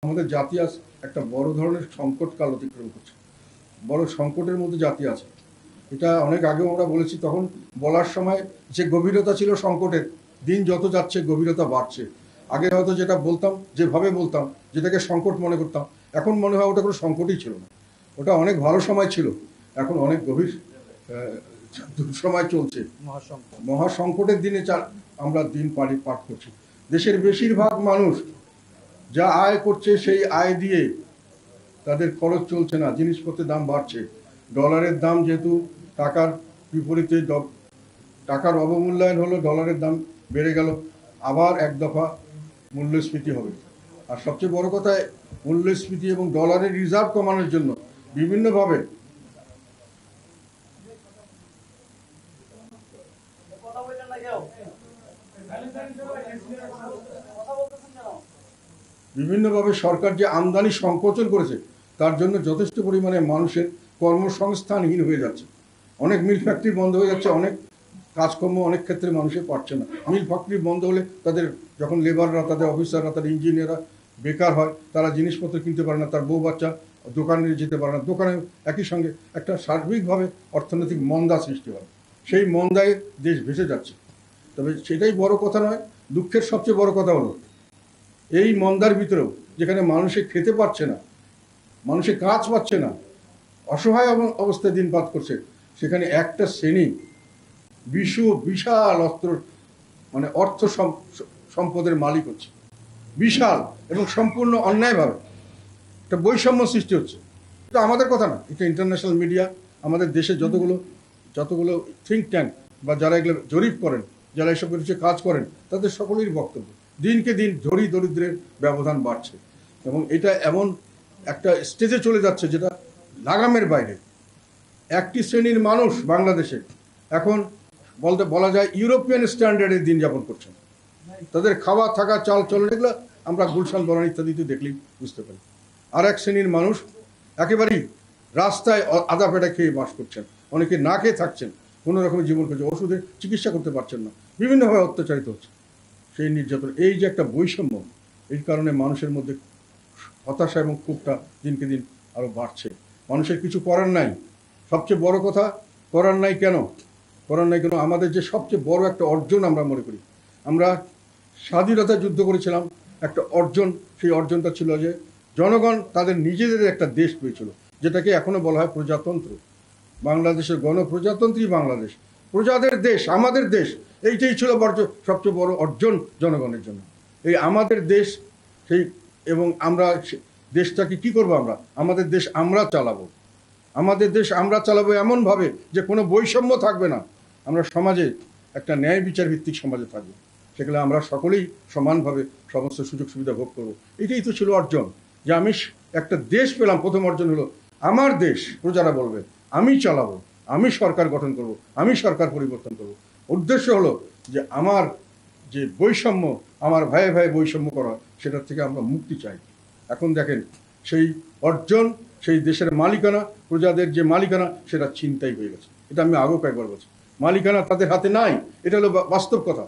আমাদের জাতি আজ একটা বড় ধরনের সংকট কাল অতিক্রম করছে, বড় সংকটের মধ্যে জাতি আছে। এটা অনেক আগেও আমরা বলেছি, তখন বলার সময় যে গভীরতা ছিল সংকটের, দিন যত যাচ্ছে গভীরতা বাড়ছে। আগে হয়তো যেটা বলতাম, যেভাবে বলতাম, যেটাকে সংকট মনে করতাম, এখন মনে হয় ওটা কোনো সংকটই ছিল না, ওটা অনেক ভালো সময় ছিল। এখন অনেক গভীর দুঃসময় চলছে, মহাসংকটের দিনে আমরা দিন পাঠ করছি। দেশের বেশিরভাগ মানুষ যা আয় করছে সেই আয় দিয়ে তাদের খরচ চলছে না, জিনিসপত্রের দাম বাড়ছে। ডলারের দাম যেহেতু টাকার বিপরীতে টাকার অবমূল্যায়ন হলো, ডলারের দাম বেড়ে গেল, আবার এক দফা মূল্যস্ফীতি হবে। আর সবচেয়ে বড় কথা, মূল্যস্ফীতি এবং ডলারের রিজার্ভ কমানোর জন্য বিভিন্নভাবে সরকার যে আমদানি সংকোচন করেছে, তার জন্য যথেষ্ট পরিমাণে মানুষের কর্মসংস্থানহীন হয়ে যাচ্ছে। অনেক মিল ফ্যাক্টরি বন্ধ হয়ে যাচ্ছে, অনেক কাজকর্ম অনেক ক্ষেত্রে মানুষের পাচ্ছে না। মিল ফ্যাক্টরি বন্ধ হলে তাদের যখন লেবাররা, তাদের অফিসাররা, তাদের ইঞ্জিনিয়াররা বেকার হয়, তারা জিনিসপত্র কিনতে পারে না, তার বউ বাচ্চা দোকানে যেতে পারে না, দোকানে একই সঙ্গে একটা সার্বিকভাবে অর্থনৈতিক মন্দা সৃষ্টি হয়। সেই মন্দায় দেশ ভেসে যাচ্ছে। তবে সেটাই বড় কথা নয়, দুঃখের সবচেয়ে বড় কথা হলো এই মন্দার ভিতরেও যেখানে মানুষে খেতে পারছে না, মানুষে কাজ পাচ্ছে না, অসহায় অবস্থায় দিনপাত করছে, সেখানে একটা শ্রেণী বিশাল অর্থ সম্পদের মালিক হচ্ছে, বিশাল এবং সম্পূর্ণ অন্যায়ভাবে একটা বৈষম্য সৃষ্টি হচ্ছে। এটা আমাদের কথা না, এটা ইন্টারন্যাশনাল মিডিয়া, আমাদের দেশে যতগুলো থিঙ্ক ট্যাঙ্ক বা যারা এগুলো জরিপ করেন, যারা এসব কিছু কাজ করেন, তাদের সকলেরই বক্তব্য। দিনকে দিন ধনী দরিদ্রের ব্যবধান বাড়ছে এবং এটা এমন একটা স্টেজে চলে যাচ্ছে যেটা লাগামের বাইরে। একটি শ্রেণীর মানুষ বাংলাদেশে এখন বলা যায় ইউরোপিয়ান স্ট্যান্ডার্ডের দিন যাপন করছেন। তাদের খাওয়া থাকা চাল চলন এগুলো আমরা গুলশান বনানী ইত্যাদিতে দেখলেই বুঝতে পারি। আর এক শ্রেণীর মানুষ একেবারেই রাস্তায় আদা পেটা খেয়ে বাস করছেন, অনেকে না খেয়ে থাকছেন, কোনো রকমের জীবন করছে, ওষুধে চিকিৎসা করতে পারছেন না, বিভিন্নভাবে অত্যাচারিত হচ্ছে। সেই নির্যাতন, এই যে একটা বৈষম্য, এই কারণে মানুষের মধ্যে হতাশা এবং ক্ষোভটা দিনকে দিন আরও বাড়ছে। মানুষের কিছু করার নাই। সবচেয়ে বড় কথা, করার নাই কেন? আমাদের যে সবচেয়ে বড় একটা অর্জন আমরা মনে করি, আমরা স্বাধীনতা যুদ্ধ করেছিলাম, একটা অর্জন, সেই অর্জনটা ছিল যে জনগণ তাদের নিজেদের একটা দেশ পেয়েছিল, যেটাকে এখনো বলা হয় প্রজাতন্ত্র। বাংলাদেশের গণপ্রজাতন্ত্রী বাংলাদেশ, প্রজাদের দেশ, আমাদের দেশ, এইটাই ছিল সবচেয়ে বড় অর্জন জনগণের জন্য। এই আমাদের দেশ, সেই এবং আমরা দেশটাকে কি করব? আমাদের দেশ আমরা চালাবো, আমাদের দেশ আমরা চালাবো এমনভাবে যে কোনো বৈষম্য থাকবে না। আমরা সমাজে একটা ন্যায় বিচার ভিত্তিক সমাজে থাকবো, সেগুলো আমরা সকলেই সমানভাবে সমস্ত সুযোগ সুবিধা ভোগ করবো। এটাই তো ছিল অর্জন, যে আমি একটা দেশ পেলাম। প্রথম অর্জন হলো আমার দেশ, প্রজারা বলবে আমি চালাবো, আমি সরকার গঠন করব, আমি সরকার পরিবর্তন করব। উদ্দেশ্য হলো যে আমার যে বৈষম্য, আমার ভাইয়ে ভাইয়ে বৈষম্য করা, সেটার থেকে আমরা মুক্তি চাই। এখন দেখেন সেই অর্জন, সেই দেশের মালিকানা, প্রজাদের যে মালিকানা, সেটা ছিনতাই হয়ে গেছে। এটা আমি আগেও কয়েকবার বলছি, মালিকানা তাদের হাতে নাই, এটা হলো বাস্তব কথা।